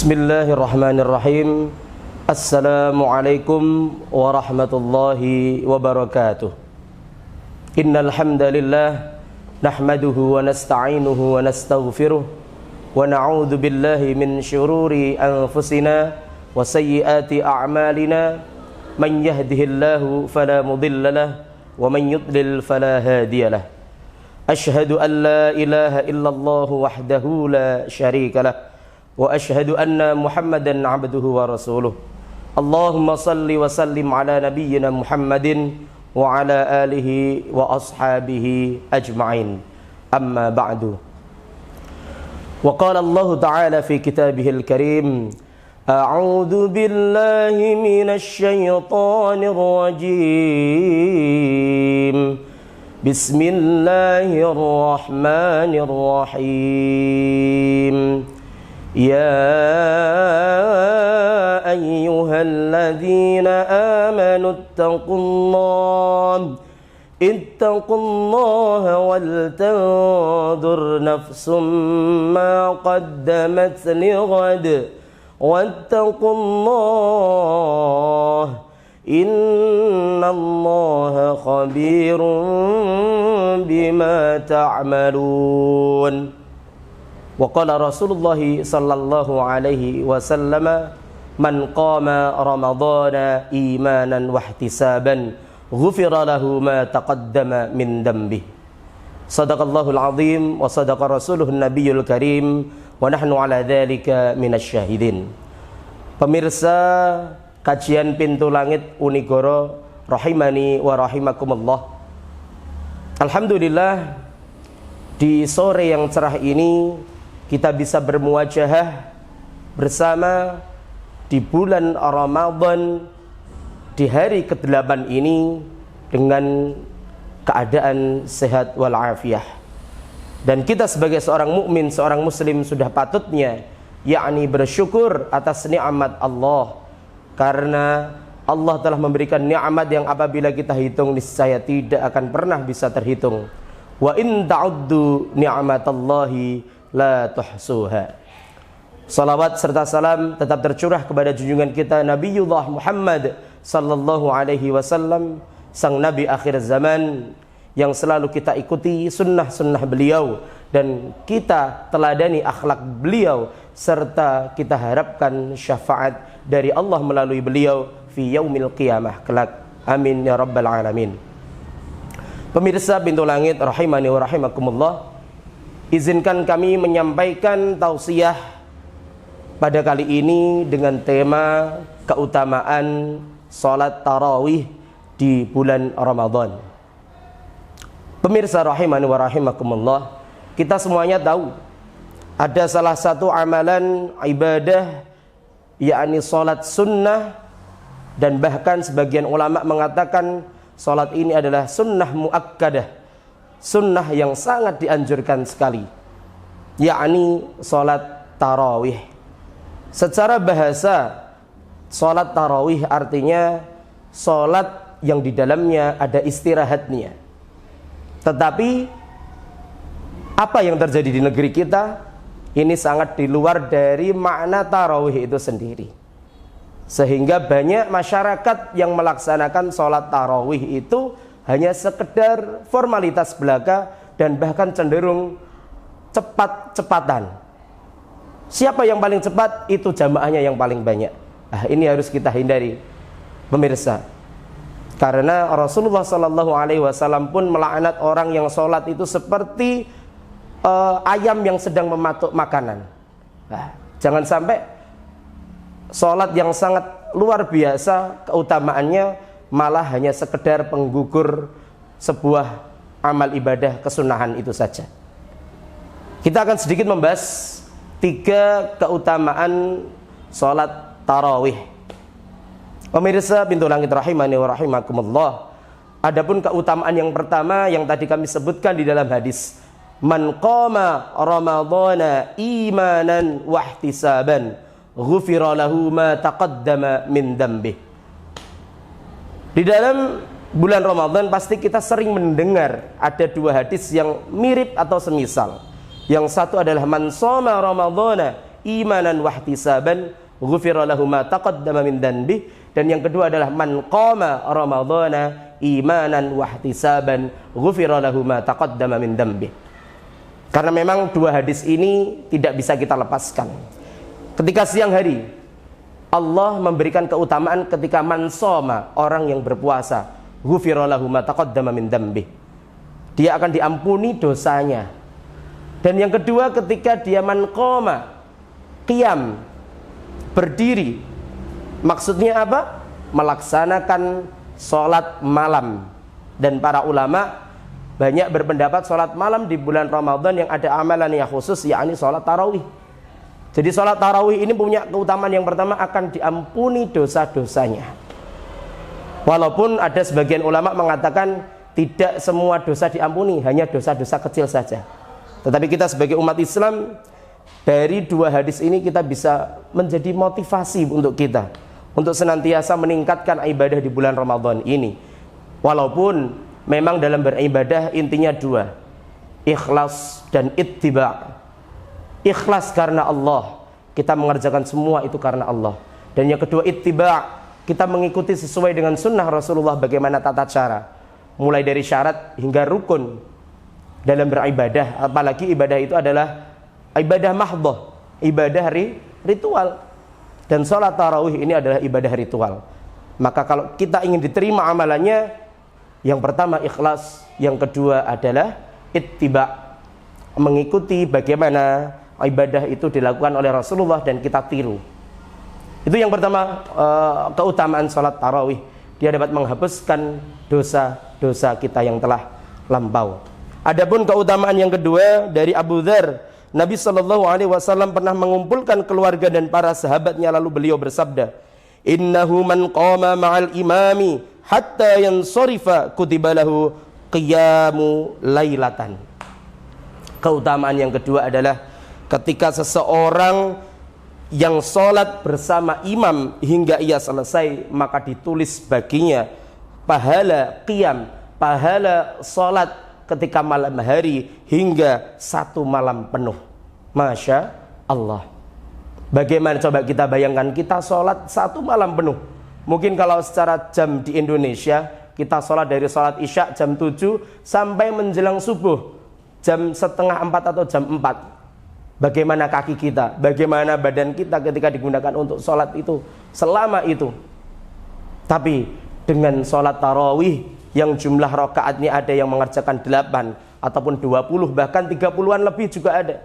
Bismillahirrahmanirrahim. Assalamualaikum warahmatullahi wabarakatuh. Innal hamdalillah nahmaduhu wa nasta'inuhu wa nastaghfiruh wa na'udzu billahi min syururi anfusina wa sayyiati a'malina. Man yahdihillahu fala mudilla lahu wa man yudlil fala hadiya lahu. Asyhadu an la ilaha illallah wahdahu la syarika lahu wa asyhadu anna Muhammadan abduhu wa rasuluh. Allahumma salli wa sallim ala nabiyyina Muhammadin wa ala alihi wa ashabihi ajma'in. Amma ba'du. Wa qala Allah ta'ala fi kitabihil karim, a'udzu billahi minasy syaithanir rajim. Bismillahirrahmanirrahim. يا أيها الذين آمنوا اتقوا الله ولتنظر نفس ما قدمت لغد واتقوا الله إن الله خبير بما تعملون. Waqala Rasulullah sallallahu alaihi wasallam, man qama ramadhana imanan wahtisaban ghufira lahu ma taqaddama min dhanbi. Shadaqallahul azim wa sadaqa rasuluhun nabiyul karim wa nahnu ala dzalika minasy syahidin. Pemirsa kajian Pintu Langit Unigoro rahimani wa rahimakumullah. Alhamdulillah, di sore yang cerah ini kita bisa bermuwajahah bersama di bulan Ramadan di hari ke-8 ini dengan keadaan sehat walafiah. Dan kita sebagai seorang mukmin, seorang muslim sudah patutnya yakni bersyukur atas nikmat Allah, karena Allah telah memberikan nikmat yang apabila kita hitung niscaya tidak akan pernah bisa terhitung. Wa in ta'uddu ni'matallahi la tuhsuha. Salawat serta salam tetap tercurah kepada junjungan kita Nabiullah Muhammad sallallahu alaihi wasallam, sang nabi akhir zaman yang selalu kita ikuti sunnah-sunnah beliau dan kita teladani akhlak beliau, serta kita harapkan syafaat dari Allah melalui beliau fi yaumil qiyamah kelak. Amin ya rabbal alamin. Pemirsa Pintu Langit rahimani wa rahimakumullah, izinkan kami menyampaikan tausiah pada kali ini dengan tema keutamaan salat tarawih di bulan Ramadan. Pemirsa rahimani wa rahimakumullah, kita semuanya tahu ada salah satu amalan ibadah yakni salat sunnah, dan bahkan sebagian ulama mengatakan salat ini adalah sunnah muakkadah, sunnah yang sangat dianjurkan sekali, yakni salat tarawih. Secara bahasa, salat tarawih artinya salat yang di dalamnya ada istirahatnya. Tetapi apa yang terjadi di negeri kita ini sangat di luar dari makna tarawih itu sendiri, sehingga banyak masyarakat yang melaksanakan sholat tarawih itu hanya sekedar formalitas belaka dan bahkan cenderung cepat-cepatan. Siapa yang paling cepat, itu jamaahnya yang paling banyak. Nah, ini harus kita hindari, pemirsa, karena Rasulullah sallallahu alaihi wasallam pun melaknat orang yang sholat itu seperti ayam yang sedang mematuk makanan. Nah, jangan sampai sholat yang sangat luar biasa keutamaannya malah hanya sekedar penggugur sebuah amal ibadah kesunahan itu saja. Kita akan sedikit membahas 3 keutamaan sholat tarawih. Pemirsa Pintu Langit rahimani wa rahimakumullah, adapun keutamaan yang pertama yang tadi kami sebutkan di dalam hadis, man qama ramadhana imanan wahtisaban ghufira lahu ma taqaddama min dhanbi. Di dalam bulan Ramadan pasti kita sering mendengar ada 2 hadis yang mirip atau semisal. Yang satu adalah man shoma ramadhana imanan wahtisaban ghufira lahu ma taqaddama min dhanbi. Dan yang kedua adalah man qama ramadhana imanan wahtisaban ghufira lahu ma taqaddama min dhanbi. Karena memang dua hadis ini tidak bisa kita lepaskan. Ketika siang hari Allah memberikan keutamaan ketika man shoma, orang yang berpuasa, ghufira lahu ma taqaddama min dhanbi. Dia akan diampuni dosanya. Dan yang kedua ketika dia man qama, qiyam, berdiri. Maksudnya apa? Melaksanakan sholat malam. Dan para ulama banyak berpendapat sholat malam di bulan Ramadan yang ada amalan yang khusus, yakni sholat tarawih. Jadi sholat tarawih ini punya keutamaan yang pertama, akan diampuni dosa-dosanya. Walaupun ada sebagian ulama mengatakan tidak semua dosa diampuni, hanya dosa-dosa kecil saja. Tetapi kita sebagai umat Islam, dari dua hadis ini kita bisa menjadi motivasi untuk kita untuk senantiasa meningkatkan ibadah di bulan Ramadan ini. Walaupun memang dalam beribadah intinya dua, ikhlas dan ittiba'. Ikhlas karena Allah, kita mengerjakan semua itu karena Allah. Dan yang kedua ittiba', kita mengikuti sesuai dengan sunnah Rasulullah bagaimana tata cara, mulai dari syarat hingga rukun dalam beribadah. Apalagi ibadah itu adalah ibadah mahdhah, ibadah ritual. Dan sholat tarawih ini adalah ibadah ritual. Maka kalau kita ingin diterima amalannya, yang pertama ikhlas, yang kedua adalah ittiba', mengikuti bagaimana ibadah itu dilakukan oleh Rasulullah dan kita tiru. Itu yang pertama, keutamaan sholat tarawih. Dia dapat menghapuskan dosa-dosa kita yang telah lampau. Adapun keutamaan yang kedua dari Abu Dzar, Nabi SAW pernah mengumpulkan keluarga dan para sahabatnya, lalu beliau bersabda, innahu man qama ma'al imami hatta yansarifa kutiba lahu qiyamu lailatan. Keutamaan yang kedua adalah ketika seseorang yang sholat bersama imam hingga ia selesai, maka ditulis baginya pahala qiyam, pahala sholat ketika malam hari hingga satu malam penuh. Masya Allah. Bagaimana coba kita bayangkan, kita sholat satu malam penuh. Mungkin kalau secara jam di Indonesia, kita sholat dari sholat isya jam 7 sampai menjelang subuh jam setengah 4 atau jam 4. Bagaimana kaki kita, bagaimana badan kita ketika digunakan untuk sholat itu selama itu. Tapi dengan sholat tarawih yang jumlah rakaatnya ada yang mengerjakan 8 ataupun 20, bahkan 30-an lebih juga ada,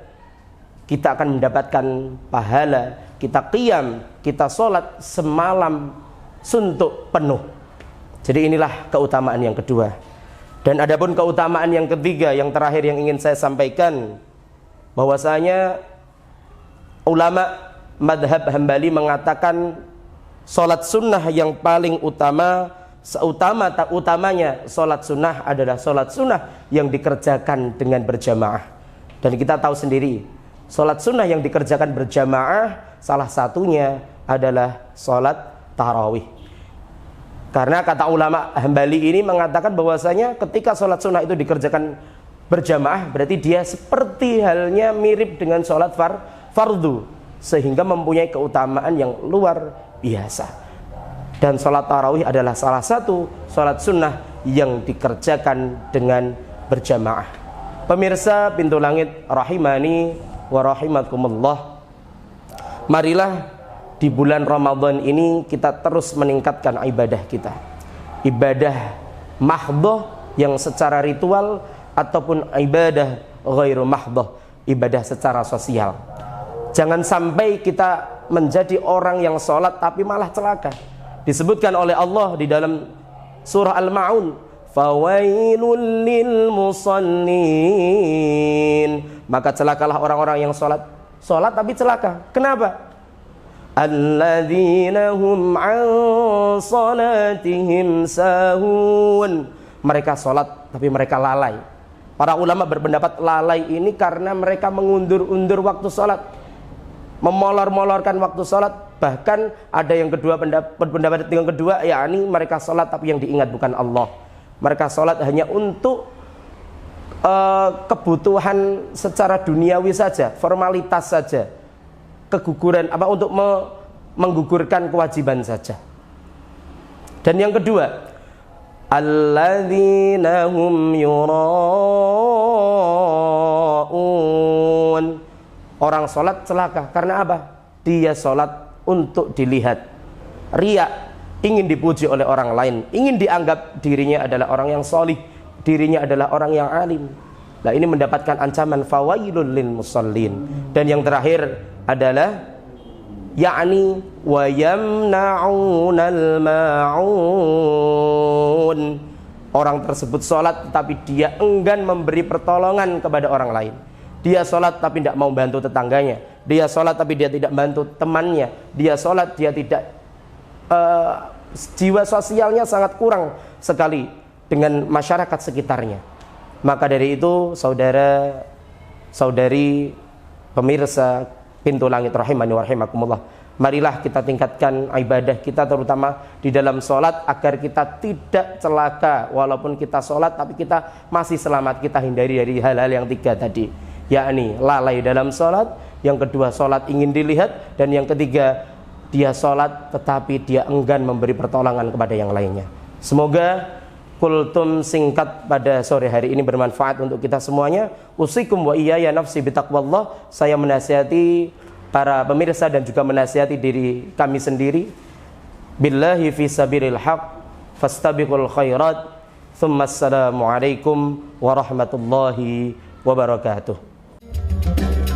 kita akan mendapatkan pahala. Kita qiyam, kita sholat semalam suntuk penuh. Jadi inilah keutamaan yang kedua. Dan adapun keutamaan yang ketiga, yang terakhir yang ingin saya sampaikan, bahwasanya ulama madhab Hambali mengatakan sholat sunnah yang paling utama, seutama-utamanya sholat sunnah adalah sholat sunnah yang dikerjakan dengan berjamaah. Dan kita tahu sendiri, sholat sunnah yang dikerjakan berjamaah salah satunya adalah sholat tarawih. Karena kata ulama Hambali ini mengatakan bahwasanya ketika sholat sunnah itu dikerjakan berjamaah, berarti dia seperti halnya mirip dengan sholat fardu, sehingga mempunyai keutamaan yang luar biasa. Dan sholat tarawih adalah salah satu sholat sunnah yang dikerjakan dengan berjamaah. Pemirsa Pintu Langit rahimani wa rahimakumullah, marilah di bulan Ramadan ini kita terus meningkatkan ibadah kita. Ibadah mahdhah yang secara ritual ataupun ibadah ghairu mahdhah, ibadah secara sosial. Jangan sampai kita menjadi orang yang sholat tapi malah celaka. Disebutkan oleh Allah di dalam surah Al-Ma'un, fawailul lil musallin, maka celakalah orang-orang yang sholat tapi celaka. Kenapa? Alladzina hum an salatihim sahun, mereka sholat tapi mereka lalai. Para ulama berpendapat lalai ini karena mereka mengundur-undur waktu sholat, memolor-molorkan waktu sholat. Bahkan ada yang kedua, pendapat yang kedua, yakni mereka sholat tapi yang diingat bukan Allah. Mereka sholat hanya untuk kebutuhan secara duniawi saja, formalitas saja. keguguran untuk menggugurkan kewajiban saja. Dan yang kedua, alladzina hum yura'un. Orang sholat celaka karena apa? Dia sholat untuk dilihat. Riya, ingin dipuji oleh orang lain, ingin dianggap dirinya adalah orang yang solih, dirinya adalah orang yang alim. Nah, ini mendapatkan ancaman fawailul lil musallin. Dan yang terakhir adalah yakni wa yamna'unal ma'un. Orang tersebut sholat tapi dia enggan memberi pertolongan kepada orang lain. Dia sholat tapi tidak mau bantu tetangganya. Dia sholat tapi dia tidak bantu temannya. Dia sholat dia tidak jiwa sosialnya sangat kurang sekali dengan masyarakat sekitarnya. Maka dari itu saudara saudari pemirsa Pintu Langit rahimani wa rahimakumullah, marilah kita tingkatkan ibadah kita terutama di dalam sholat agar kita tidak celaka walaupun kita sholat tapi kita masih selamat. Kita hindari dari hal-hal yang tiga tadi, yakni lalai dalam sholat, yang kedua sholat ingin dilihat, dan yang ketiga dia sholat tetapi dia enggan memberi pertolongan kepada yang lainnya. Semoga kultum singkat pada sore hari ini bermanfaat untuk kita semuanya. Usikum wa iyaya nafsi bitaqwallah. Saya menasihati para pemirsa dan juga menasihati diri kami sendiri. Billahi fi sabilil haq fastabiqul khairat. Tsumma assalamu alaikum warahmatullahi wabarakatuh.